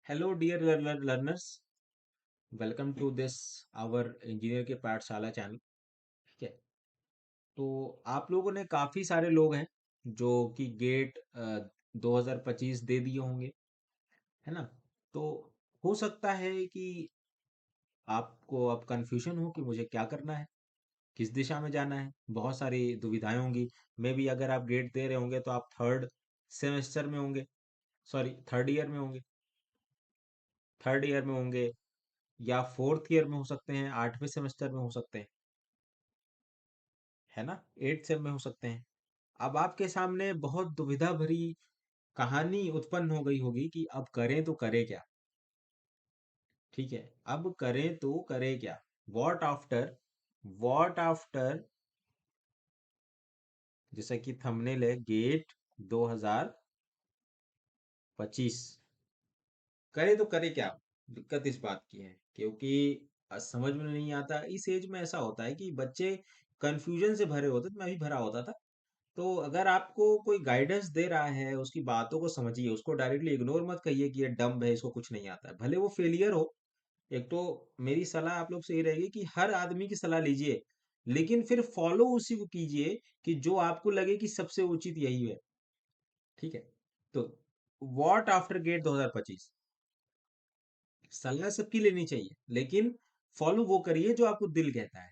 Hello dear learners, welcome to this our engineer के पाठशाला channel. ठीक है। तो आप लोगों ने काफ़ी सारे लोग हैं जो कि गेट 2025 दे दिए होंगे, है ना। तो हो सकता है कि आपको अब कंफ्यूजन हो कि मुझे क्या करना है, किस दिशा में जाना है। बहुत सारी दुविधाएं होंगी। मे बी अगर आप गेट दे रहे होंगे तो आप थर्ड सेमेस्टर में होंगे, सॉरी थर्ड ईयर में होंगे, थर्ड ईयर में होंगे या फोर्थ ईयर में हो सकते हैं, आठवें सेमेस्टर में हो सकते हैं, है ना। एट सेम में हो सकते हैं। अब आपके सामने बहुत दुविधा भरी कहानी उत्पन्न हो गई होगी कि अब करें तो करें क्या। ठीक है। अब करें तो करें क्या। वॉट आफ्टर, जैसा कि थंबनेल है, गेट 2025। करे तो करे क्या। दिक्कत इस बात की है क्योंकि समझ में नहीं आता। इस एज में ऐसा होता है कि बच्चे कंफ्यूजन से भरे होते थे, मैं भी भरा होता था। तो अगर आपको कोई गाइडेंस दे रहा है, उसकी बातों को समझिए, उसको डायरेक्टली इग्नोर मत कहिए कि ये डम्ब है, इसको कुछ नहीं आता है, भले वो फेलियर हो। एक तो मेरी सलाह आप लोग से ये रहेगी कि हर आदमी की सलाह लीजिए, लेकिन फिर फॉलो उसी को कीजिए कि जो आपको लगे कि सबसे उचित यही है। ठीक है। तो वॉट आफ्टर गेट 2025, सलाह सबकी लेनी चाहिए, लेकिन फॉलो वो करिए जो आपको दिल कहता है।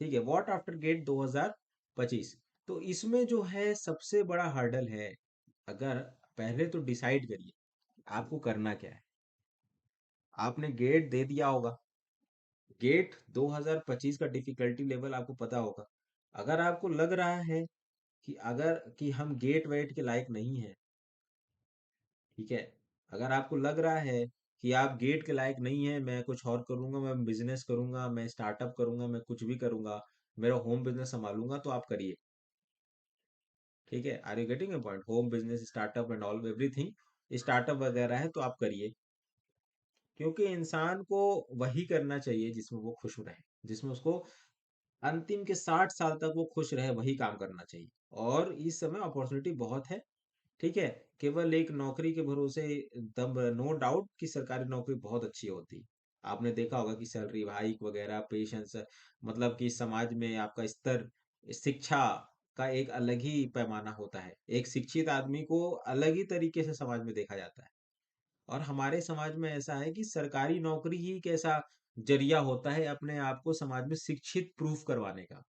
ठीक है। What after GATE 2025। तो इसमें जो है सबसे बड़ा हर्डल है, अगर पहले तो डिसाइड करिए आपको करना क्या है। आपने गेट दे दिया होगा, गेट 2025 का डिफिकल्टी लेवल आपको पता होगा। अगर आपको लग रहा है कि अगर कि हम गेट वेट के लायक नहीं है, ठीक है, अगर आपको लग रहा है कि आप गेट के लायक नहीं है, मैं कुछ और करूंगा, मैं बिजनेस करूंगा, मैं स्टार्टअप करूंगा, मैं कुछ भी करूंगा, मेरा होम बिजनेस संभालूंगा, तो आप करिए। ठीक है। Are you getting a point. Home business, startup and all everything startup वगैरह है तो आप करिए, क्योंकि इंसान को वही करना चाहिए जिसमें वो खुश रहे, जिसमें उसको अंतिम के 60 साल तक वो खुश रहे, वही काम करना चाहिए। और इस समय अपॉर्चुनिटी बहुत है। ठीक है। केवल एक नौकरी के भरोसे दम, नो डाउट कि सरकारी नौकरी बहुत अच्छी होती है। आपने देखा होगा कि सैलरी हाइक वगैरह, पेशेंस, मतलब कि समाज में आपका स्तर, शिक्षा का एक अलग ही पैमाना होता है। एक शिक्षित आदमी को अलग ही तरीके से समाज में देखा जाता है। और हमारे समाज में ऐसा है कि सरकारी नौकरी ही एक ऐसा जरिया होता है अपने आप को समाज में शिक्षित प्रूफ करवाने का।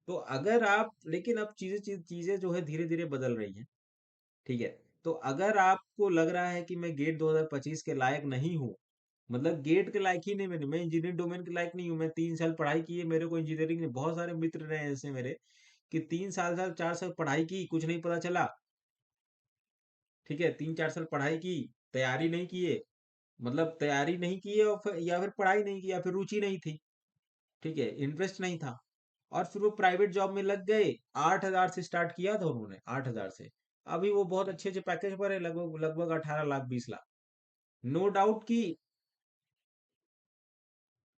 तो अगर आप, लेकिन अब चीजें चीजें जो है धीरे धीरे बदल रही हैं। ठीक है। तो अगर आपको लग रहा है कि मैं गेट 2025 के लायक नहीं हूँ, मतलब गेट के लायक ही नहीं, मैं इंजीनियरिंग डोमेन के लायक नहीं हूँ, मैं 3 साल पढ़ाई की है, मेरे को इंजीनियरिंग में बहुत सारे मित्र रहे ऐसे मेरे कि 3 साल 4 साल पढ़ाई की, कुछ नहीं पता चला। ठीक है। 3 4 साल पढ़ाई की, तैयारी नहीं किए, मतलब तैयारी नहीं की है, और या फिर पढ़ाई नहीं की, या फिर रुचि नहीं थी। ठीक है। इंटरेस्ट नहीं था। और फिर वो प्राइवेट जॉब में लग गए। 8,000 से स्टार्ट किया था उन्होंने, 8,000 से। अभी वो बहुत अच्छे अच्छे पैकेज पर है, लगभग लगभग 18 लाख 20 लाख। नो डाउट कि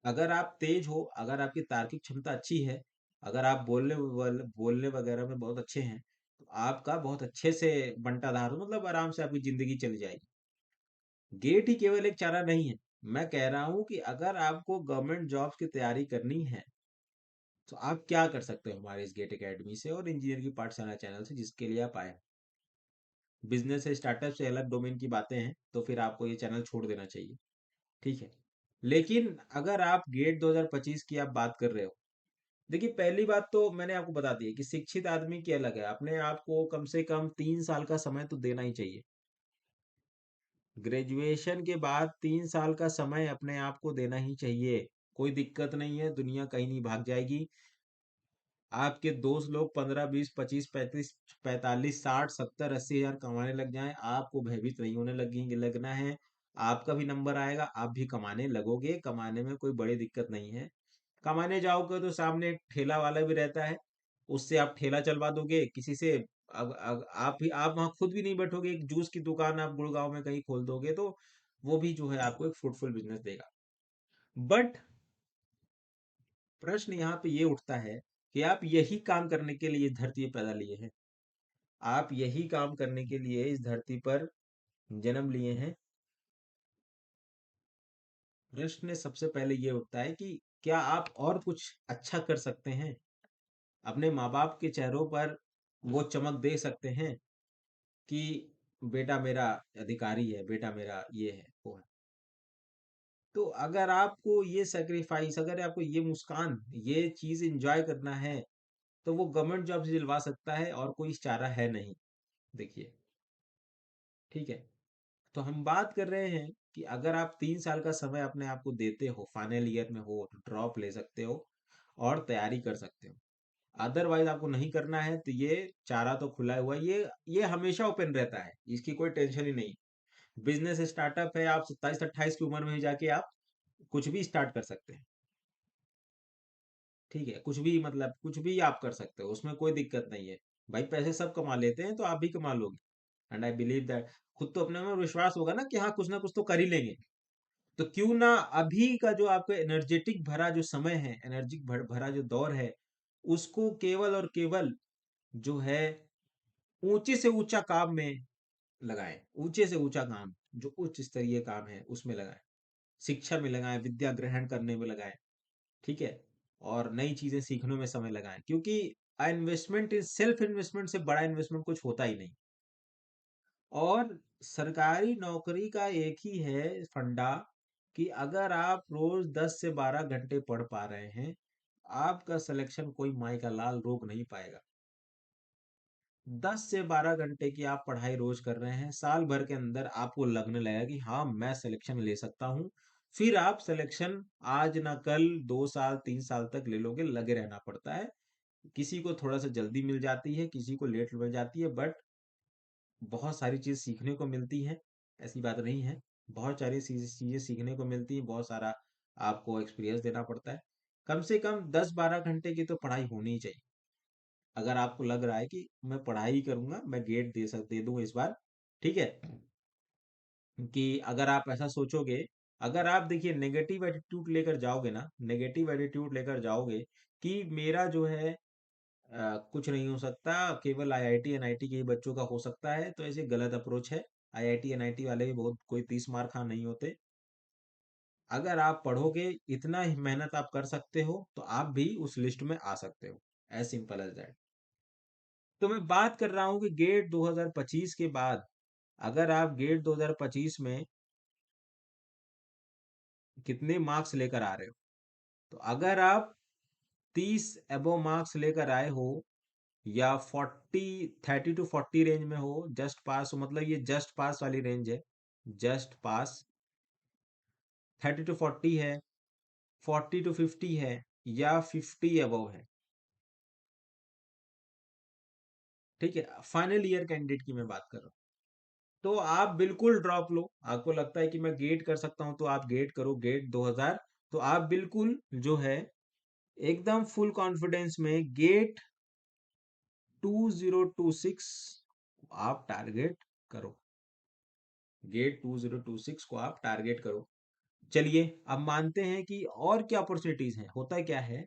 अगर आप तेज हो, अगर आपकी तार्किक क्षमता अच्छी है, अगर आप बोलने वगैरह में बहुत अच्छे हैं, तो आपका बहुत अच्छे से बंटाधार हो, मतलब आराम से आपकी जिंदगी चली जाएगी। गेट ही केवल एक चारा नहीं है। मैं कह रहा हूं कि अगर आपको गवर्नमेंट जॉब्स की तैयारी करनी है, तो आप क्या कर सकते हो हमारे इस गेट एकेडमी से और इंजीनियर की पाठशाला चैनल से, जिसके लिए आप आए। बिजनेस से, स्टार्टअप से अलग डोमेन की बातें हैं, तो फिर आपको ये चैनल छोड़ देना चाहिए। ठीक है। लेकिन अगर आप गेट 2025 की आप बात कर रहे हो, देखिए पहली बात तो मैंने आपको बता दी है कि शिक्षित आदमी की अलग है। अपने आप को कम से कम 3 साल का समय तो देना ही चाहिए। ग्रेजुएशन के बाद 3 साल का समय अपने आप को देना ही चाहिए। कोई दिक्कत नहीं है, दुनिया कहीं नहीं भाग जाएगी। आपके दोस्त लोग 15 20 25 35 45 60 70 80 हजार कमाने लग जाएं, आपको भयभीत नहीं होने लगेंगे, लगना है। आपका भी नंबर आएगा, आप भी कमाने लगोगे। कमाने में कोई बड़ी दिक्कत नहीं है। कमाने जाओगे तो सामने एक ठेला वाला भी रहता है, उससे आप ठेला चलवा दोगे किसी से। अब आप वहां खुद भी नहीं बैठोगे, एक जूस की दुकान आप गुड़गांव में कहीं खोल दोगे, तो वो भी जो है आपको एक फ्रूटफुल बिजनेस देगा। बट प्रश्न यहाँ पे ये उठता है कि आप यही काम करने के लिए इस धरती पे पैदा लिए हैं। आप यही काम करने के लिए इस धरती पर जन्म लिए हैं। प्रश्न सबसे पहले ये उठता है कि क्या आप और कुछ अच्छा कर सकते हैं? अपने माँ-बाप के चेहरों पर वो चमक दे सकते हैं कि बेटा मेरा अधिकारी है, बेटा मेरा ये है, वो है। तो अगर आपको ये सैक्रिफाइस, अगर आपको ये मुस्कान, ये चीज़ एन्जॉय करना है, तो वो गवर्नमेंट जॉब से दिलवा सकता है और कोई चारा है नहीं। देखिए, ठीक है? तो हम बात कर रहे हैं कि अगर आप 3 साल का समय अपने आप को देते हो, फाइनल ईयर में हो तो ड्रॉप ले सकते हो और तैयारी कर सकते हो। अदरवाइज आपको नहीं करना है तो ये चारा तो खुला हुआ है, ये हमेशा ओपन रहता है, इसकी कोई टेंशन ही नहीं। बिजनेस स्टार्टअप है, आप 27-28 की उम्र में ही जाके आप कुछ भी स्टार्ट कर सकते हैं। ठीक है, कुछ भी, मतलब कुछ भी आप कर सकते हो, उसमें कोई दिक्कत नहीं है। भाई पैसे सब कमा लेते हैं तो आप भी कमा लोगे। एंड आई बिलीव दैट, खुद तो अपने में विश्वास होगा ना कि हाँ कुछ ना कुछ तो कर ही लेंगे। तो क्यों ना अभी का जो आपका एनर्जेटिक भरा जो समय है, एनर्जिक भरा जो दौर है, उसको केवल और केवल जो है ऊंचे से ऊंचा काम में लगाएं। ऊंचे से ऊंचा काम, जो उच्च स्तरीय काम है उसमें लगाएं, शिक्षा में लगाएं, विद्या ग्रहण करने में लगाएं। ठीक है, और नई चीजें सीखने में समय लगाएं, क्योंकि इन्वेस्टमेंट इज सेल्फ इन्वेस्टमेंट से बड़ा इन्वेस्टमेंट कुछ होता ही नहीं। और सरकारी नौकरी का एक ही है फंडा कि अगर आप रोज 10 से 12 घंटे पढ़ पा रहे हैं, आपका सिलेक्शन कोई माई का लाल रोक नहीं पाएगा। 10 से 12 घंटे की आप पढ़ाई रोज कर रहे हैं, साल भर के अंदर आपको लगने लगेगा कि हाँ मैं सिलेक्शन ले सकता हूँ। फिर आप सिलेक्शन आज ना कल 2 साल 3 साल तक ले लोगे, लगे रहना पड़ता है। किसी को थोड़ा सा जल्दी मिल जाती है, किसी को लेट मिल जाती है, बट बहुत सारी चीज सीखने को मिलती है, ऐसी बात नहीं है। बहुत सारी चीजें सीखने को मिलती है, बहुत सारा आपको एक्सपीरियंस देना पड़ता है। कम से कम 10-12 घंटे की तो पढ़ाई होनी ही चाहिए। अगर आपको लग रहा है कि मैं पढ़ाई करूंगा, मैं गेट दे दूंगा इस बार, ठीक है, कि अगर आप ऐसा सोचोगे, अगर आप देखिए नेगेटिव एटीट्यूड लेकर जाओगे ना, नेगेटिव एटीट्यूड लेकर जाओगे कि मेरा जो है कुछ नहीं हो सकता, केवल आईआईटी एनआईटी के ही बच्चों का हो सकता है, तो ऐसे गलत अप्रोच है। आईआईटी एनआईटी वाले भी बहुत कोई 30 मार खा नहीं होते। अगर आप पढ़ोगे, इतना ही मेहनत आप कर सकते हो, तो आप भी उस लिस्ट में आ सकते हो। As simple as that. तो मैं बात कर रहा हूँ कि गेट 2025 के बाद, अगर आप गेट 2025 में कितने मार्क्स लेकर आ रहे हो, तो अगर आप 30 एबो मार्क्स लेकर आए हो, या 30 to 40 रेंज में हो, जस्ट पास हो, मतलब ये जस्ट पास वाली रेंज है, जस्ट पास 30 to 40 है, 40 to 50 है, या 50 अबव है, ठीक है, फाइनल ईयर कैंडिडेट की मैं बात कर रहा हूँ। तो आप बिल्कुल ड्रॉप लो। आपको लगता है कि मैं गेट कर सकता हूं, तो आप गेट करो, गेट 2000। तो आप बिल्कुल जो है एकदम फुल कॉन्फिडेंस में गेट 2026 आप टारगेट करो, गेट 2026 को आप टारगेट करो। चलिए, अब मानते हैं कि और क्या अपॉर्चुनिटीज हैं। होता क्या है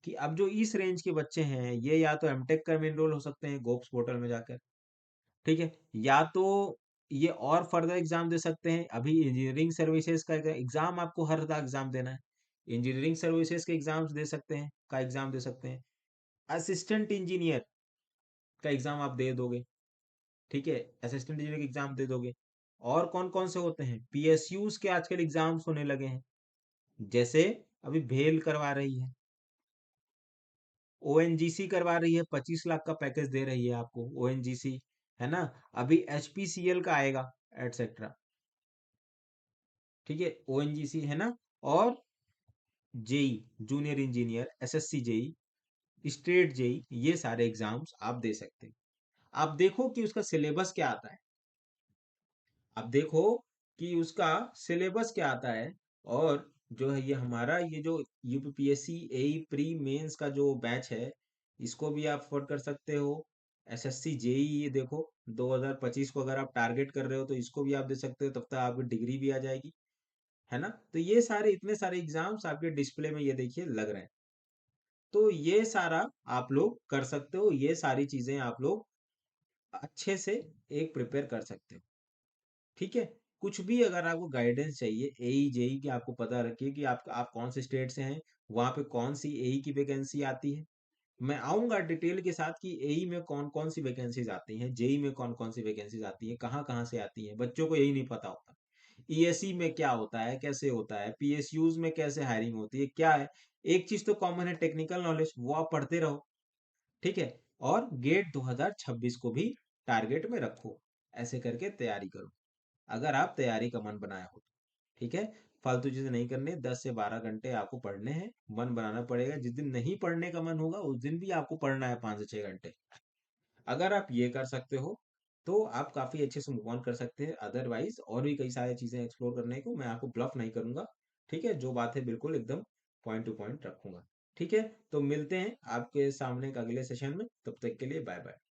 कि अब जो इस रेंज के बच्चे हैं, ये या तो एमटेक कर में एनरोल हो सकते हैं गोप्स पोर्टल में जाकर, ठीक है, या तो ये और फर्दर एग्जाम दे सकते हैं। अभी इंजीनियरिंग सर्विसेज का एग्जाम आपको हर एग्जाम देना है, इंजीनियरिंग सर्विसेज के एग्जाम्स दे सकते हैं, का एग्जाम दे सकते हैं। असिस्टेंट इंजीनियर का एग्जाम आप दे दोगे, ठीक है, असिस्टेंट इंजीनियर का एग्जाम दे दोगे। और कौन कौन से होते हैं, पीएसयूज के आजकल एग्जाम्स होने लगे हैं, जैसे अभी भेल करवा रही है, ओएनजीसी करवा रही है, 25 लाख का पैकेज दे रही है आपको ओएनजीसी, है ना। अभी एचपीसीएल का आएगा, एटसेट्रा, ठीक है, ओएनजीसी है ना। और JE, junior engineer, SSC JE, state JE, ये सारे एग्जाम्स आप दे सकते हैं। आप देखो कि उसका सिलेबस क्या आता है, आप देखो कि उसका सिलेबस क्या आता है। और जो है ये हमारा ये जो यूपीपीएससी एई प्री मेंस का जो बैच है, इसको भी आप अफोर्ड कर सकते हो। एसएससी जेई, ये देखो 2025 को अगर आप टारगेट कर रहे हो तो इसको भी आप दे सकते हो, तब तक आपकी डिग्री भी आ जाएगी, है ना। तो ये सारे इतने सारे एग्जाम्स आपके डिस्प्ले में ये देखिए लग रहे हैं। तो ये सारा आप लोग कर सकते हो, ये सारी चीजें आप लोग अच्छे से एक प्रिपेयर कर सकते हो, ठीक है। कुछ भी अगर आपको गाइडेंस चाहिए एई जेई की, आपको पता रखिए कि आप कौन से स्टेट से हैं, वहां पे कौन सी एई की वैकेंसी आती है। मैं आऊंगा डिटेल के साथ कि एई में कौन कौन सी वैकेंसीज आती हैं, जेई में कौन कौन सी वैकेंसीज आती हैं, कहाँ कहाँ से आती हैं, बच्चों को यही नहीं पता होता। ईएसई में क्या होता है, कैसे होता है, पीएसयूज में कैसे हायरिंग होती है, क्या है। एक चीज तो कॉमन है, टेक्निकल नॉलेज, वो आप पढ़ते रहो। ठीक है। और गेट 2026 को भी टारगेट में रखो। ऐसे करके तैयारी करो, अगर आप तैयारी का मन बनाया हो तो। ठीक है। फालतू चीजें नहीं करनी, 10 से 12 घंटे आपको पढ़ने हैं, मन बनाना पड़ेगा। जिस दिन नहीं पढ़ने का मन होगा उस दिन भी आपको पढ़ना है 5 से 6 घंटे। अगर आप ये कर सकते हो तो आप काफी अच्छे से मूव ऑन कर सकते हैं। अदरवाइज और भी कई सारी चीजें एक्सप्लोर करने को, मैं आपको ब्लफ नहीं करूंगा। ठीक है, जो बात है बिल्कुल एकदम पॉइंट टू पॉइंट रखूंगा। ठीक है, तो मिलते हैं आपके सामने एक अगले सेशन में, तब तक के लिए बाय बाय।